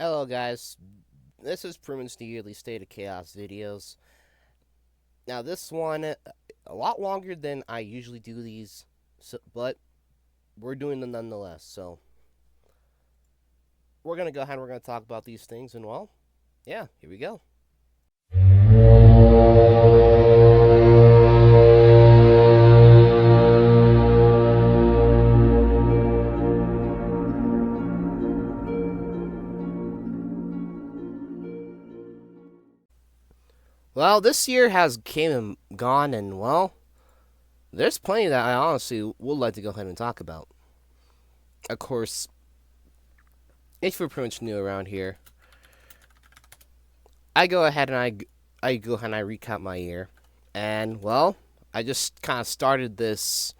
Hello guys, this is Pruman's Yearly State of Chaos videos. Now this one, a lot longer than I usually do these, but we're doing them nonetheless. So we're going to go ahead and we're going to talk about these things, and well, yeah, here we go. Well, this year has came and gone, and well, there's plenty that I honestly would like to go ahead and talk about. Of course, if you're pretty much new around here, I go ahead and I go ahead and I recap my year, and well, I just kind of started this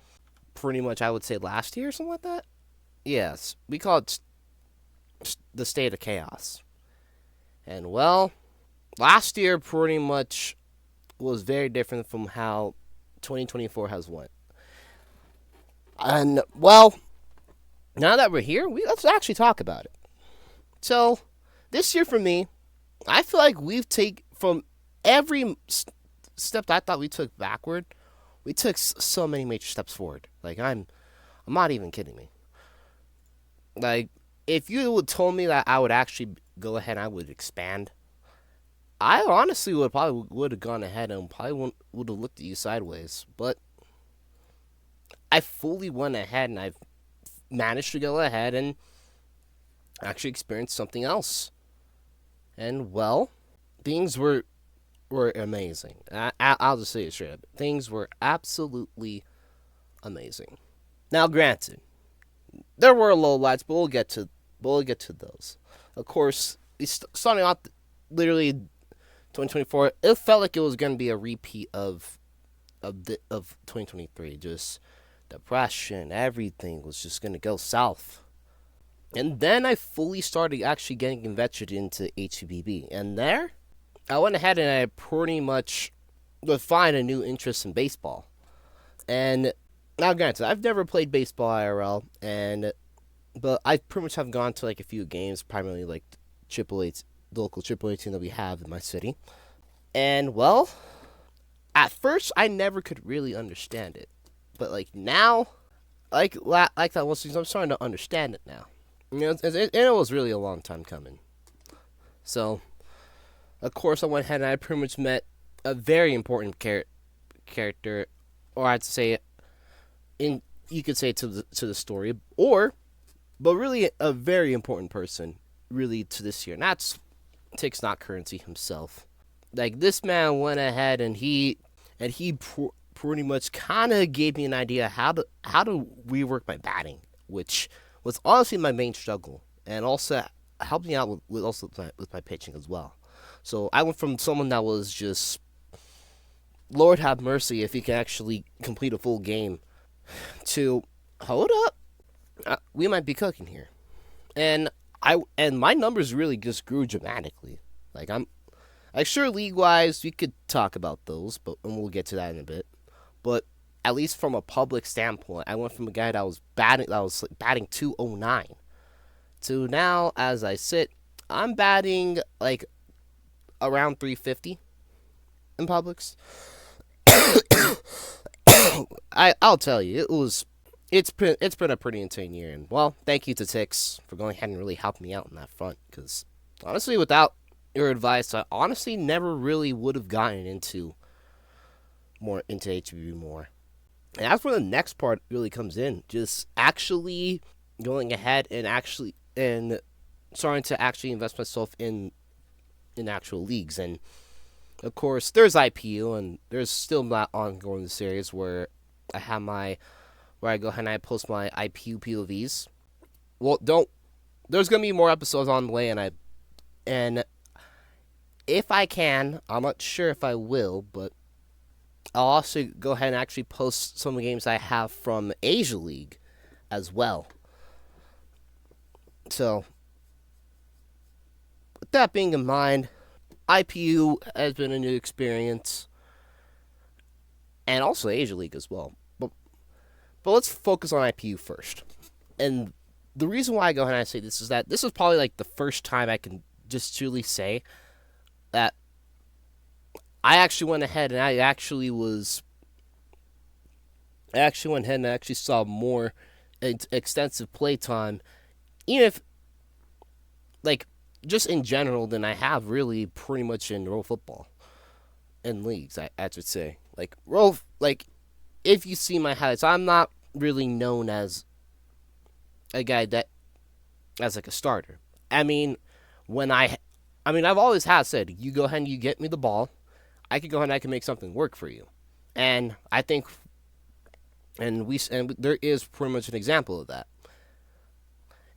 pretty much I would say last year or something like that. Yes, we call it the state of chaos, and well, last year pretty much was very different from how 2024 has went. And well, now that we're here, let's actually talk about it. So, this year for me, I feel like we've taken from every step that I thought we took backward, we took so many major steps forward. Like I'm not even kidding me. Like if you would told me that I would actually go ahead and I would expand, I honestly would have gone ahead and probably would have looked at you sideways. But I fully went ahead and I've managed to go ahead and actually experience something else. And well, things were amazing. I'll just say it straight up. Things were absolutely amazing. Now, granted, there were low lights, but we'll get to those. Of course, starting off literally 2024, it felt like it was going to be a repeat of 2023. Just depression, everything was just going to go south. And then I fully started actually getting invested into HBB. And there, I went ahead and I pretty much defined a new interest in baseball. And now, granted, I've never played baseball IRL, but I pretty much have gone to like a few games, primarily like the local AAA team that we have in my city. And well, at first I never could really understand it, but like now, like that was, I'm starting to understand it now. You know, it was really a long time coming. So, of course, I went ahead and I pretty much met a very important character, or I'd say, you could say to the story, but really a very important person, really to this year. And that's Tix Not Currency himself. Like this man went ahead and he pretty much kind of gave me an idea how to rework my batting, which was honestly my main struggle, and also helped me out with my pitching as well. So I went from someone that was just, Lord have mercy if he can actually complete a full game, to hold up, we might be cooking here, and my numbers really just grew dramatically. Like sure league wise we could talk about those, and we'll get to that in a bit, but at least from a public standpoint, I went from a guy that was batting 209 to now, as I sit, I'm batting like around 350 in publics. I'll tell you, it's been a pretty insane year, and well, thank you to Tix for going ahead and really helping me out in that front. Because honestly, without your advice, I honestly never really would have gotten into HBB more. And that's where the next part really comes in. Just actually going ahead and starting to actually invest myself in actual leagues. And of course, there's IPU, and there's still that ongoing series where I go ahead and I post my IPU POVs. Well, there's gonna be more episodes on the way, and if I can, I'm not sure if I will, but I'll also go ahead and actually post some of the games I have from Asia League as well. So, with that being in mind, IPU has been a new experience, and also Asia League as well. But let's focus on IPU first. And the reason why I go ahead and I say this is that this is probably like the first time I can just truly say that I actually went ahead and I actually went ahead and I actually saw more extensive play time, even if like just in general than I have really pretty much in roll football in leagues. I should say like if you see my highlights, I'm not really known as a guy that as like a starter. I mean, when I've always had said, you go ahead and you get me the ball, I can go ahead and I can make something work for you, and I think, and there is pretty much an example of that.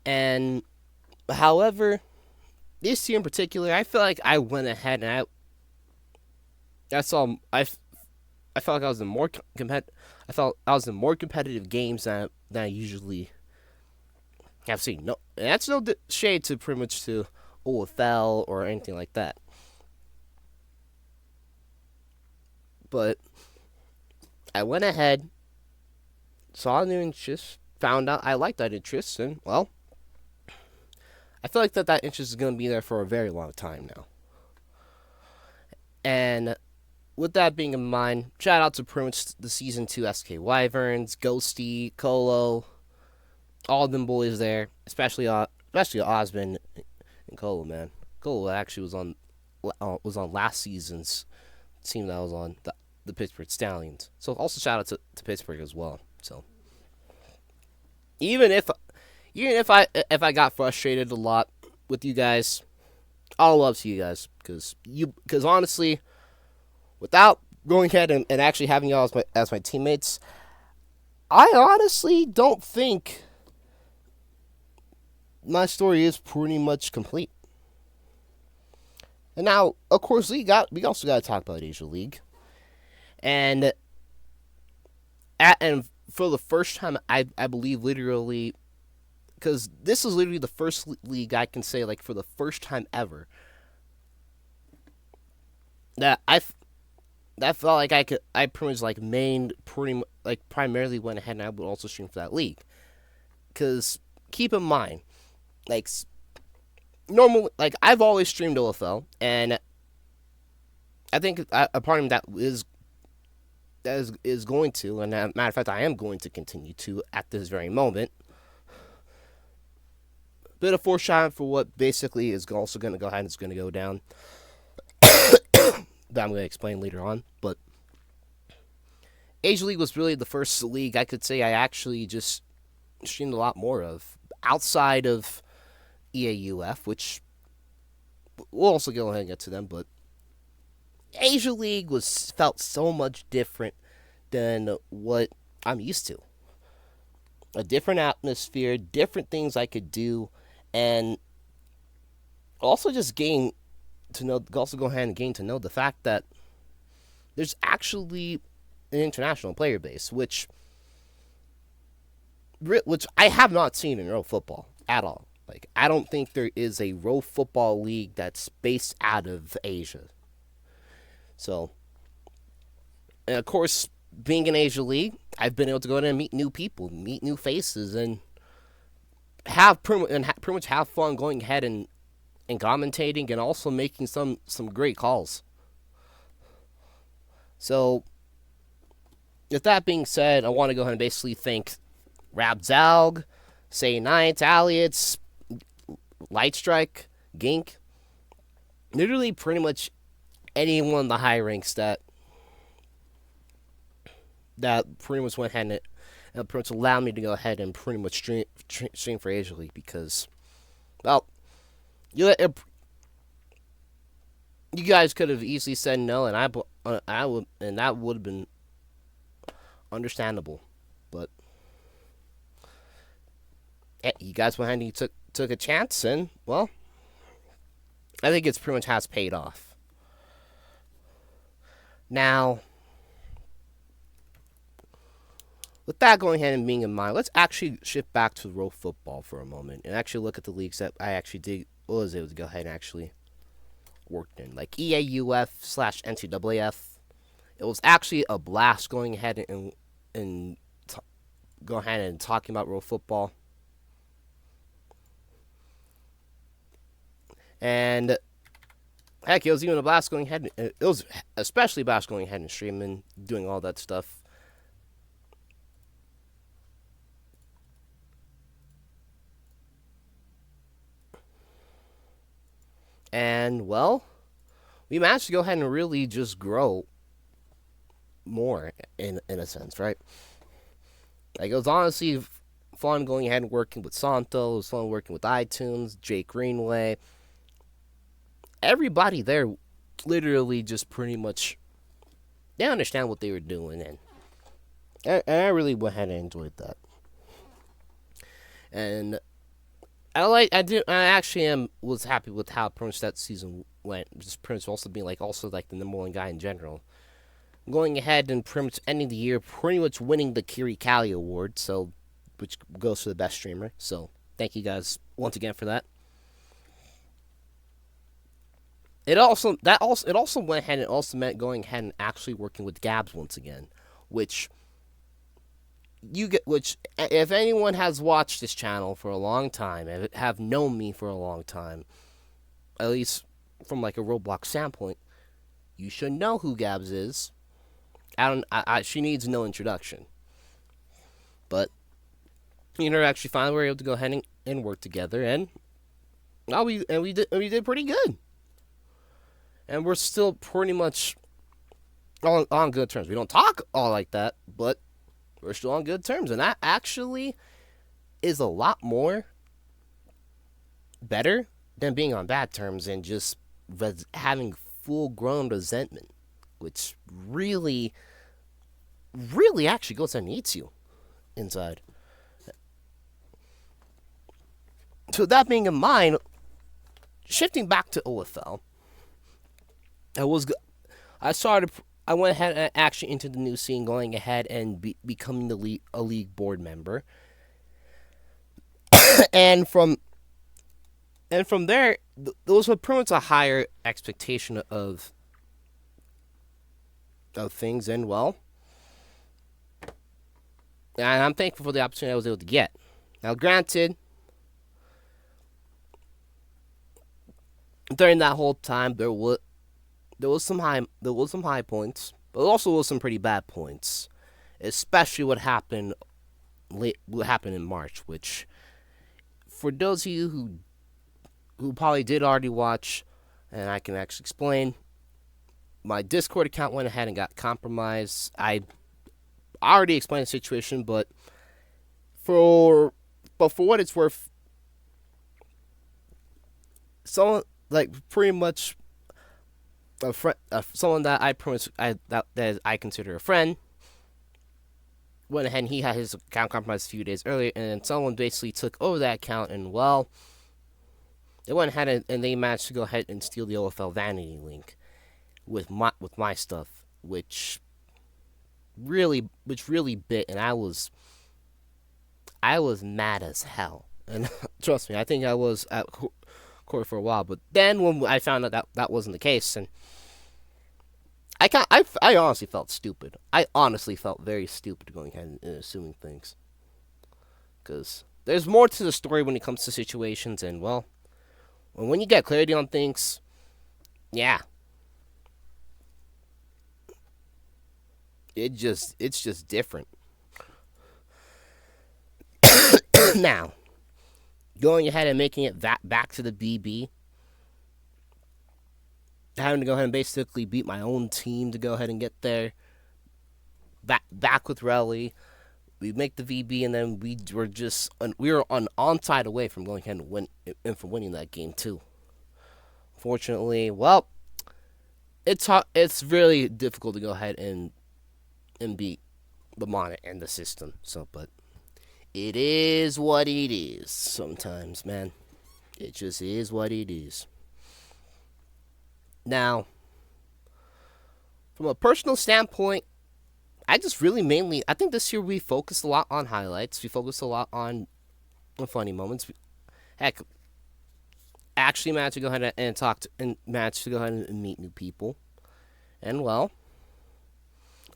And however, this year in particular, I feel like I went ahead and I saw I felt like I was in more I felt I was in more competitive games than I usually have seen. No, and that's no shade to pretty much to OFL or anything like that. But I went ahead, saw a new interest, found out I liked that interest, and well, I feel like that interest is going to be there for a very long time now. And with that being in mind, shout out to pretty much the season 2 SK Wyverns, Ghosty, Colo, all them boys there, especially Osmond and Colo, man. Colo actually was on last season's team that was on the Pittsburgh Stallions. So also shout out to Pittsburgh as well. So even if I got frustrated a lot with you guys, all love to you guys because honestly, without going ahead and actually having y'all as my teammates, I honestly don't think my story is pretty much complete. And now, of course, we also got to talk about Asia League, and for the first time, I believe literally, because this is literally the first league I can say like for the first time ever that that felt like I pretty much like primarily went ahead and I would also stream for that league. Because keep in mind, like normally, like I've always streamed OFL, and I think a part of me that is going to, and as a matter of fact, I am going to continue to at this very moment. Bit of foreshadowing for what basically is also going to go ahead and it's going to go down. That I'm going to explain later on. But Asia League was really the first league I could say I actually just streamed a lot more of outside of EAUF, which we'll also go ahead and get to them. But Asia League felt so much different than what I'm used to. A different atmosphere, different things I could do, and also just also go ahead and gain to know the fact that there's actually an international player base, which I have not seen in row football at all. Like, I don't think there is a row football league that's based out of Asia. So, and of course, being in Asia League, I've been able to go in and meet new people, meet new faces, and pretty much have fun going ahead and commentating and also making some great calls. So, with that being said, I want to go ahead and basically thank Rabzalg, Say Knights, Alliates, Lightstrike, Gink, literally pretty much anyone in the high ranks that pretty much went ahead and pretty much allowed me to go ahead and pretty much stream for Asia League because, well, you guys could have easily said no, and that would have been understandable, but you guys went ahead and you took a chance, and well, I think it's pretty much has paid off. Now, with that going ahead and being in mind, let's actually shift back to row football for a moment and actually look at the leagues that I actually was able to go ahead and actually work in, like EAUF/NCAAF. It was actually a blast going ahead and talking about row football. And heck, it was even a blast going ahead. It was especially a blast going ahead and streaming, doing all that stuff. And well, we managed to go ahead and really just grow more in a sense, right? Like it was honestly fun going ahead and working with Santo. It was fun working with iTunes, Jake Greenway. Everybody there literally just pretty much they understand what they were doing, and I really went ahead and enjoyed that. And I actually was happy with how pretty much that season went. Just pretty much also being like the number one guy in general. Going ahead and pretty much ending the year, pretty much winning the Kiri Kali Award, so which goes for the best streamer. So thank you guys once again for that. It also went ahead and also meant going ahead and actually working with Gabs once again, which if anyone has watched this channel for a long time and have known me for a long time, at least from like a Roblox standpoint, you should know who Gabs is. She needs no introduction. But actually finally we were able to go ahead and work together, and we did pretty good. And we're still pretty much on good terms. We don't talk all like that, but we're still on good terms, and that actually is a lot more better than being on bad terms and just having full-grown resentment, which really, really actually goes and eats you inside. So that being in mind, shifting back to OFL, I went ahead and actually into the new scene, going ahead and becoming a league board member, and from there, those were pretty much a higher expectation of things, and well, and I'm thankful for the opportunity I was able to get. Now, granted, during that whole time, there was some high points, but also was some pretty bad points, especially what happened in March. Which, for those of you who probably did already watch, and I can actually explain, my Discord account went ahead and got compromised. I already explained the situation, but for what it's worth, someone like pretty much a friend, someone that that I consider a friend, went ahead and he had his account compromised a few days earlier, and someone basically took over that account, and well, they went ahead and they managed to go ahead and steal the OFL vanity link with my stuff, which really bit, and I was mad as hell, and trust me, I think I was at court for a while. But then when I found out that wasn't the case, and I honestly felt stupid. I honestly felt very stupid going ahead and assuming things, because there's more to the story when it comes to situations, and well, when you get clarity on things, yeah, it's just different. Now, going ahead and making it back to the BB, having to go ahead and basically beat my own team to go ahead and get there. Back with Relly, we make the VB, and then we were on onside away from going ahead and from winning that game too. Fortunately, well, it's really difficult to go ahead and beat the Monitor and the system. So, but it is what it is. Sometimes, man, it just is what it is. Now, from a personal standpoint, I just really I think this year we focused a lot on highlights. We focused a lot on funny moments. Heck, actually managed to go ahead and managed to go ahead and meet new people. And well,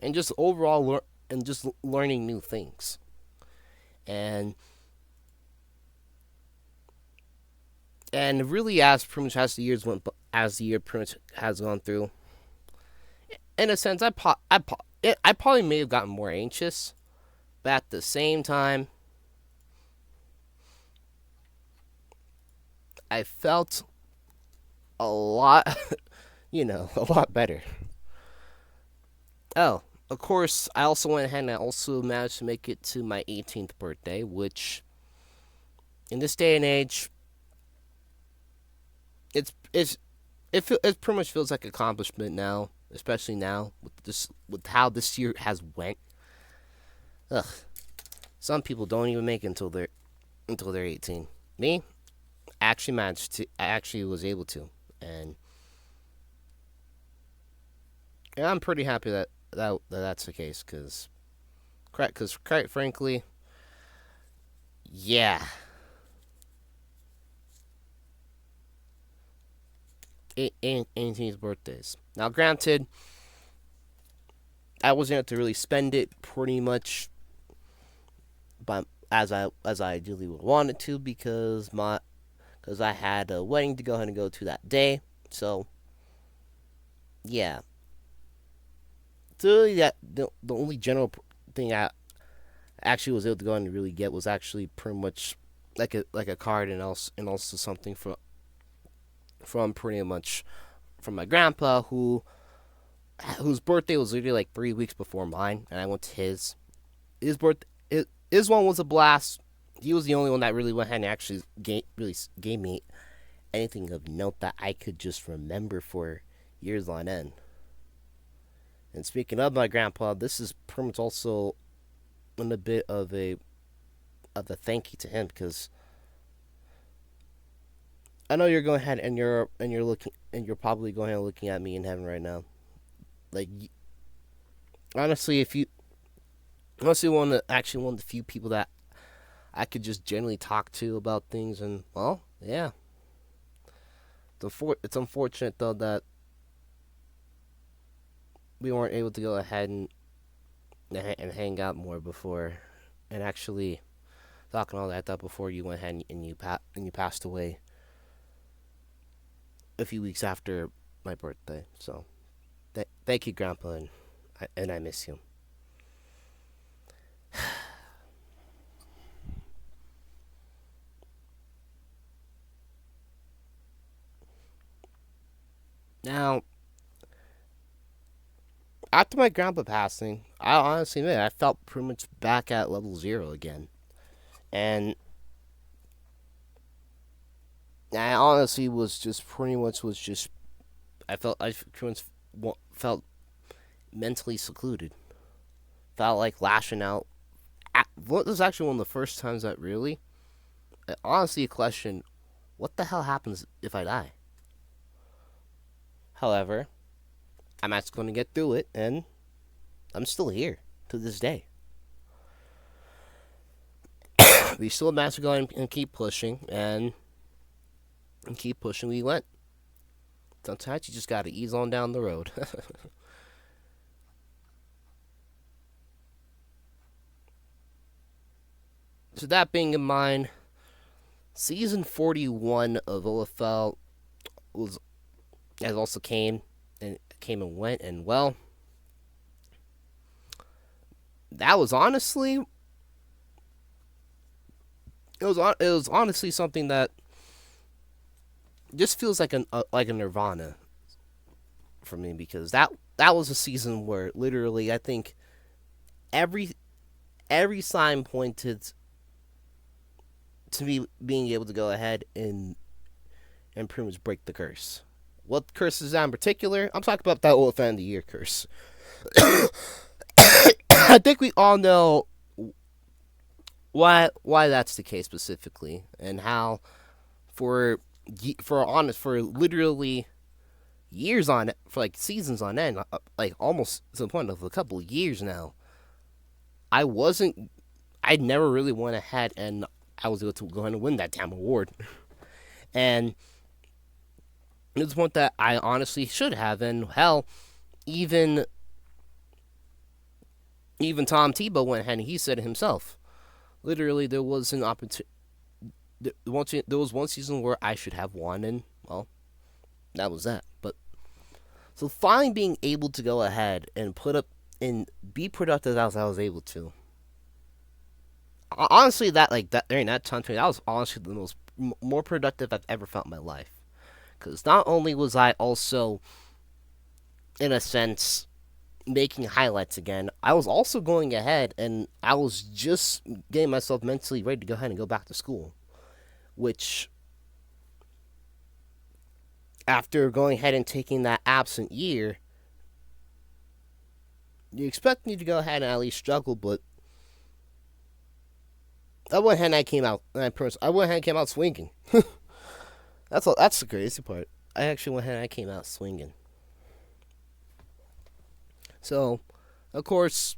and just overall learning new things. And And really, as pretty much as the year pretty much has gone through, in a sense, I probably may have gotten more anxious, but at the same time, I felt a lot, a lot better. Oh, of course, I also went ahead and I also managed to make it to my 18th birthday, which in this day and age, it pretty much feels like an accomplishment now, especially now with how this year has went. Ugh, some people don't even make it until they're 18. Me, I actually was able to, and I'm pretty happy that's the case, because quite frankly, yeah, 18th birthdays. Now, granted, I wasn't able to really spend it pretty much, but as I ideally would want it to, because I had a wedding to go ahead and go to that day. So yeah, so really the only general thing I actually was able to go ahead and really get was actually pretty much like a card, and also something from pretty much from my grandpa, whose birthday was literally like 3 weeks before mine, and I went to his. His one was a blast. He was the only one that really went ahead and actually gave me anything of note that I could just remember for years on end. And speaking of my grandpa, this is pretty much also a bit of a thank you to him, because I know you're going ahead and you're probably going ahead and looking at me in heaven right now. Like, honestly, if you honestly one of the few people that I could just generally talk to about things, and well, yeah, it's unfortunate though that we weren't able to go ahead and hang out more before, and actually talk and all that stuff before you went ahead and you passed away a few weeks after my birthday. So thank you, Grandpa, and I miss you. Now, after my grandpa passing, I honestly admit I felt pretty much back at level zero again, and I honestly was just I pretty much felt mentally secluded. Felt like lashing out. This was actually one of the first times that really, I honestly questioned, what the hell happens if I die? However, I'm actually going to get through it, and I'm still here to this day. We still managed to go and keep pushing, and keep pushing. We went. Sometimes you just got to ease on down the road. So that being in mind, season 41 of OFL was has also came and went, and well, that was honestly it was honestly something that just feels like a nirvana for me, because that was a season where literally I think every every sign pointed to me being able to go ahead and pretty much break the curse. What curse is that in particular? I'm talking about that old fan of the year curse. I think we all know why that's the case specifically, and how for for literally years on for like seasons on end, like almost to the point of a couple of years now, I wasn't I never really went ahead and I was able to go ahead and win that damn award. And it's one that I honestly should have, and hell, even even Tom Tebow went ahead and he said it himself. Literally, there was an opportunity. there was one season where I should have won, and well, that was that. But so finally being able to go ahead and put up and be productive as I was able to. Honestly, that like that during that time period, that was honestly the most more productive I've ever felt in my life. Because not only was I also, in a sense, making highlights again, I was also going ahead and I was just getting myself mentally ready to go ahead and go back to school. Which, after going ahead and taking that absent year, you expect me to go ahead and at least struggle, but I went ahead and I came out. I went ahead and came out swinging. That's the crazy part. I actually went ahead and I came out swinging. So, of course,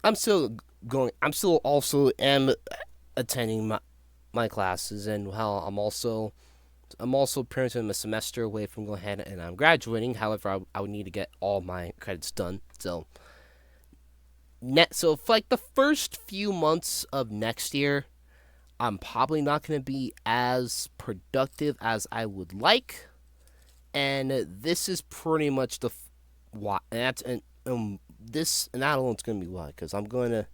I'm still going. I'm still also am attending my classes, and how I'm also pretty much a semester away from going ahead and I'm graduating. However, I would need to get all my credits done. So for like the first few months of next year, I'm probably not going to be as productive as I would like, and this is pretty much the why. And that's this and that alone is going to be why, because I'm going to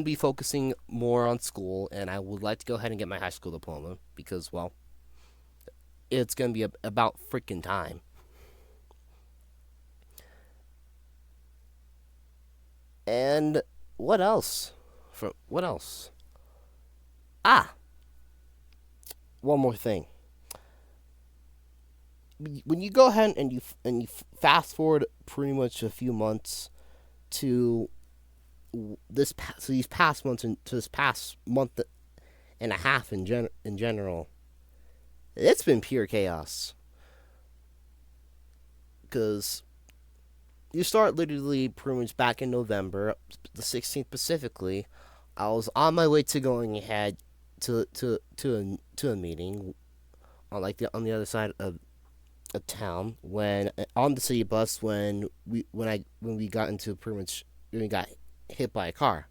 be focusing more on school, and I would like to go ahead and get my high school diploma because, well, it's going to be about freaking time. And what else? What else? Ah, one more thing. When you go ahead and you fast forward pretty much a few months to these past months and to this past month and a half in general, it's been pure chaos. Because you start literally pretty much back in November, the 16th specifically. I was on my way to going ahead to a meeting on the other side of a town when on the city bus when we got into pretty much when we got hit by a car.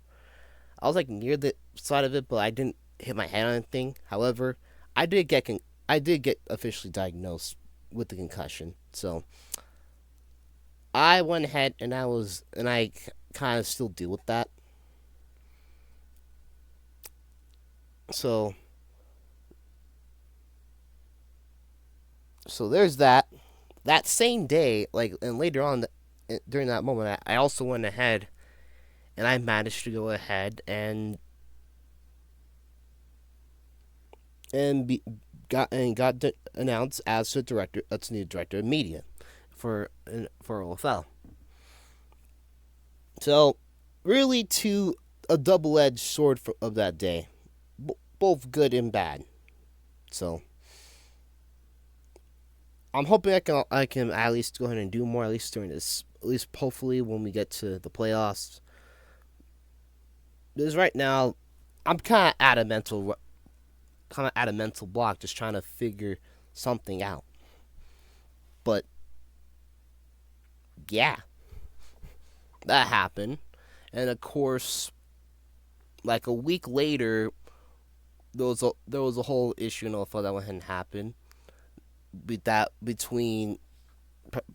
I was like near the side of it, but I didn't hit my head on anything. However, I did get officially diagnosed with the concussion. So I went ahead and I kind of still deal with that. So there's that. That same day, like, and later on during that moment, I also went ahead and I managed to go ahead and be, got announced as the director, that's the new director of media for OFL. So, really, a double-edged sword of that day, both good and bad. So, I'm hoping I can at least go ahead and do more, at least during this, at least hopefully when we get to the playoffs. Because right now, I'm kind of at a mental block, just trying to figure something out. But yeah, that happened, and of course, like a week later, there was a whole issue in OFL that went ahead and happened. Between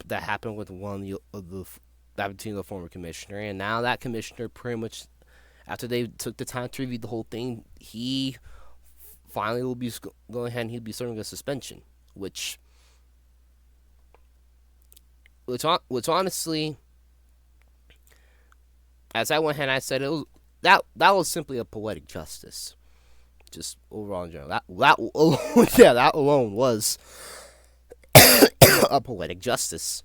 that happened with that between the former commissioner, and now that commissioner pretty much, after they took the time to review the whole thing, he finally will be going ahead and he'll be serving a suspension, which honestly, as I went ahead and I said, it was that was simply a poetic justice, just overall in general. That alone, yeah, that alone was a poetic justice.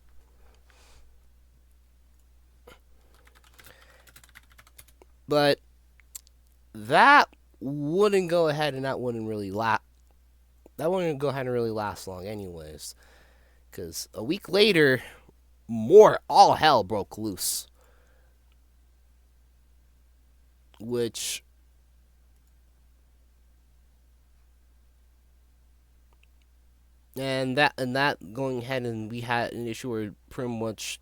But that wouldn't go ahead and that wouldn't really last. That wouldn't go ahead and really last long, anyways. Because a week later, all hell broke loose. Which and that going ahead, and we had an issue where pretty much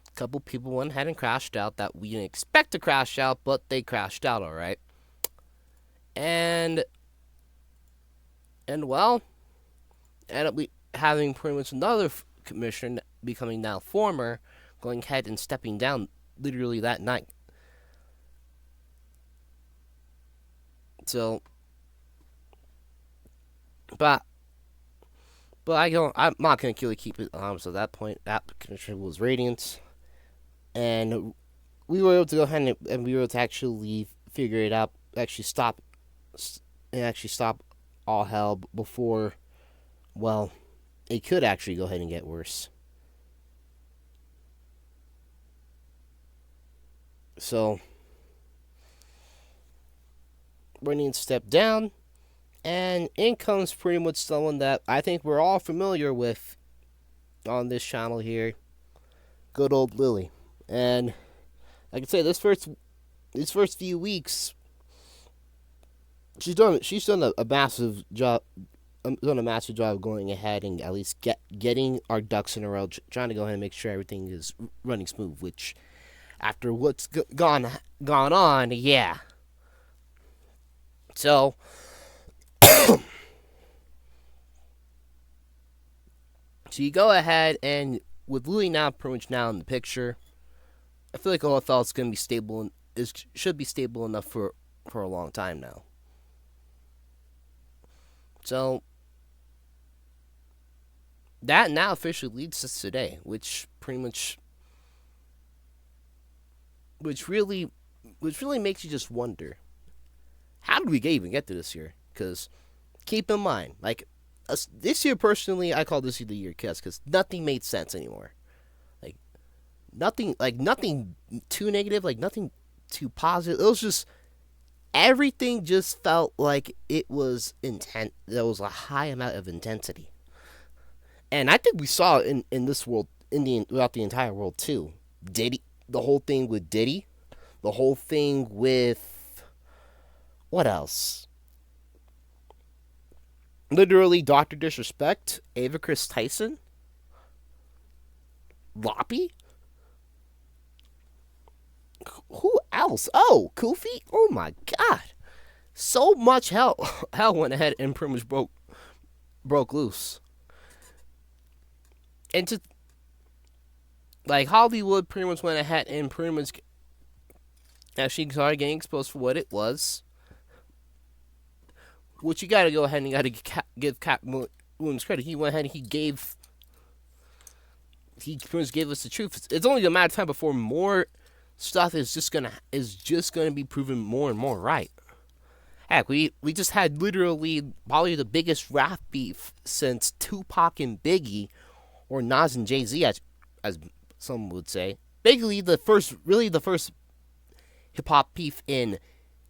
a couple people went ahead and crashed out that we didn't expect to crash out, but they crashed out, all right. and well, ended up having pretty much another commissioner becoming now former, going ahead and stepping down literally that night. So, but I'm not gonna really keep it honest at that point. That commissioner was Radiant, and we were able to go ahead and we were able to actually figure it out, actually stop, and actually stop all hell before, well, it could actually go ahead and get worse. So, Radiant stepped down, and in comes pretty much someone that I think we're all familiar with on this channel here, good old Lily. And I can say these first few weeks, she's done a massive job. Done a massive job going ahead and at least getting our ducks in a row, trying to go ahead and make sure everything is running smooth. Which, after what's gone on, yeah. So, so you go ahead and with Louis now pretty much now in the picture, I feel like OFL is going to be stable and should be stable enough for a long time now. So that now officially leads us today, which really makes you just wonder, how did we even get to this year? Because keep in mind, like, this year personally, I call this year the year because nothing made sense anymore. Nothing too negative, like nothing too positive. It was just, everything just felt like it was intent. There was a high amount of intensity, and I think we saw it in this world, throughout the entire world too. Diddy, the whole thing with Diddy, the whole thing with, what else? Literally, Dr. Disrespect, Ava Chris Tyson, Loppy. Who else? Oh, Kofi. Oh my God! So much hell went ahead and pretty much broke loose. And to, like, Hollywood pretty much went ahead and pretty much actually started getting exposed for what it was. Which you gotta go ahead and you gotta give Cat Williams credit. He went ahead and he pretty much gave us the truth. It's only a matter of time before more stuff is just gonna be proven more and more right. Heck, we just had literally probably the biggest rap beef since Tupac and Biggie, or Nas and Jay-Z, as some would say. Basically, the first hip hop beef in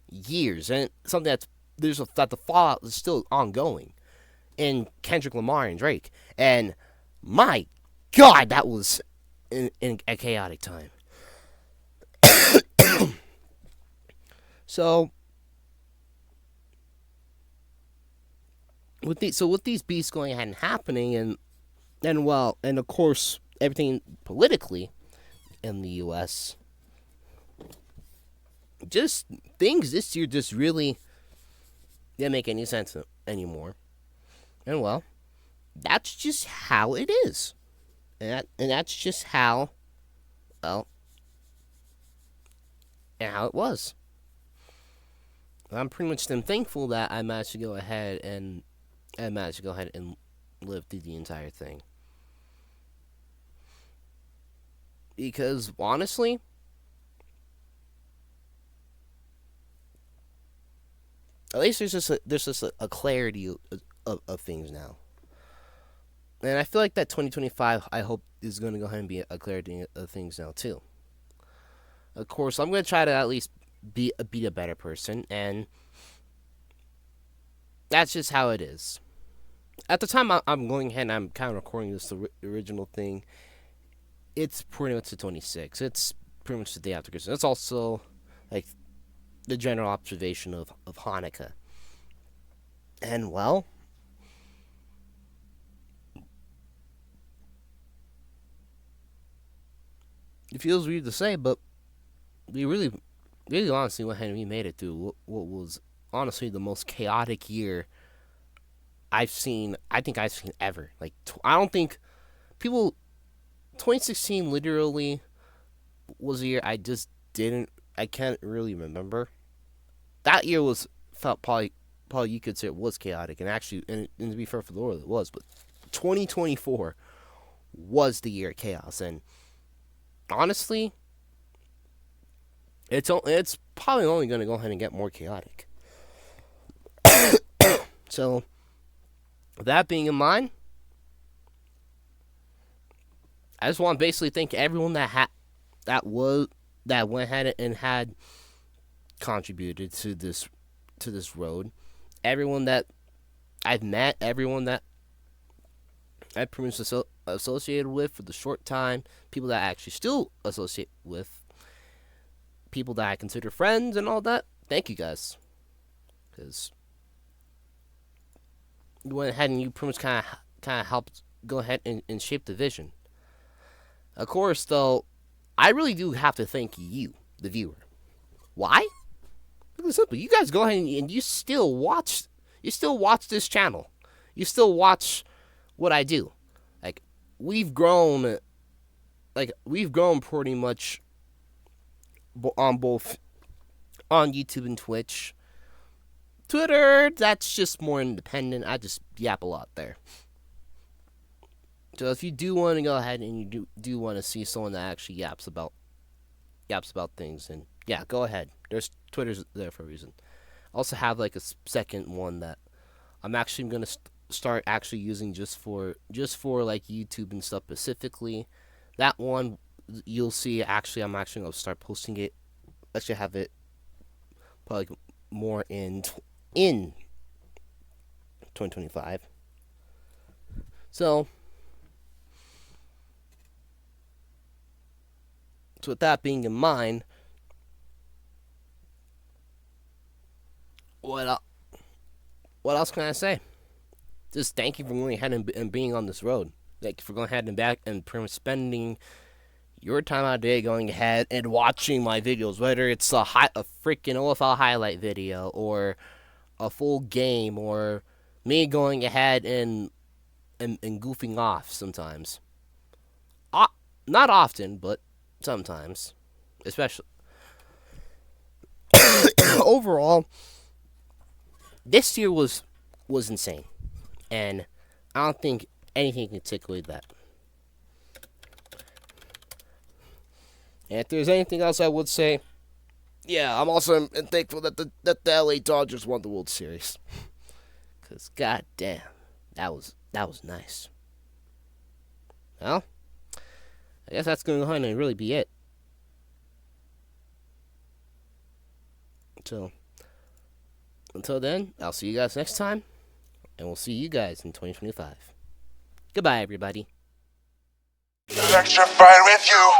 years, and something that the fallout is still ongoing. In Kendrick Lamar and Drake, and my God, that was in a chaotic time. So with these beasts going ahead and happening, and of course everything politically in the U.S., just things this year just really didn't make any sense anymore. And well, that's just how it is, and that's just how, well, and how it was. I'm pretty much thankful that I managed to go ahead and live through the entire thing. Because honestly, at least there's just a clarity of things now. And I feel like that 2025, I hope, is going to go ahead and be a clarity of things now too. Of course, I'm going to try to at least be a better person, and that's just how it is. At the time I'm going ahead and I'm kind of recording this original thing, it's pretty much the 26th. It's pretty much the day after Christmas. It's also like the general observation of Hanukkah. And well, it feels weird to say, but we really honestly went ahead and we made it through what was honestly the most chaotic year I've seen. I think I've seen ever. Like I don't think people. 2016 literally was a year I just didn't. I can't really remember. That year was felt probably you could say it was chaotic, and actually, and to be fair for the Lord, it was. But 2024 was the year of chaos, and honestly, it's probably only going to go ahead and get more chaotic. So, with that being in mind, I just want to basically thank everyone that went ahead and had contributed to this road. Everyone that I've met, everyone that I've pretty much associated with for the short time, people that I actually still associate with, people that I consider friends and all that. Thank you guys, because you went ahead and you pretty much kind of helped go ahead and shape the vision. Of course, though, I really do have to thank you, the viewer. Why? It's simple. You guys go ahead and you still watch. You still watch this channel. You still watch what I do. Like we've grown. Like we've grown pretty much on both on YouTube and Twitch. Twitter, that's just more independent. I just yap a lot there. So if you do want to go ahead and you do want to see someone that actually yaps about things, and yeah, go ahead. There's Twitter's there for a reason. I also have like a second one that I'm actually gonna start actually using just for like YouTube and stuff specifically. That one you'll see. Actually, I'm actually gonna start posting it. Actually, have it probably more in 2025. So with that being in mind, what else can I say? Just thank you for going ahead and being on this road. Thank you for going ahead and back and pretty much spending your time out of the day going ahead and watching my videos, whether it's a freaking OFL highlight video or a full game or me going ahead and goofing off sometimes. Not often, but sometimes, especially. Overall, this year was insane, and I don't think anything can take away that. And if there's anything else I would say, yeah, I'm also thankful that the LA Dodgers won the World Series. Cause goddamn, that was nice. Well, I guess that's going to go ahead and really be it. So, until then, I'll see you guys next time, and we'll see you guys in 2025. Goodbye, everybody. Electrify with you.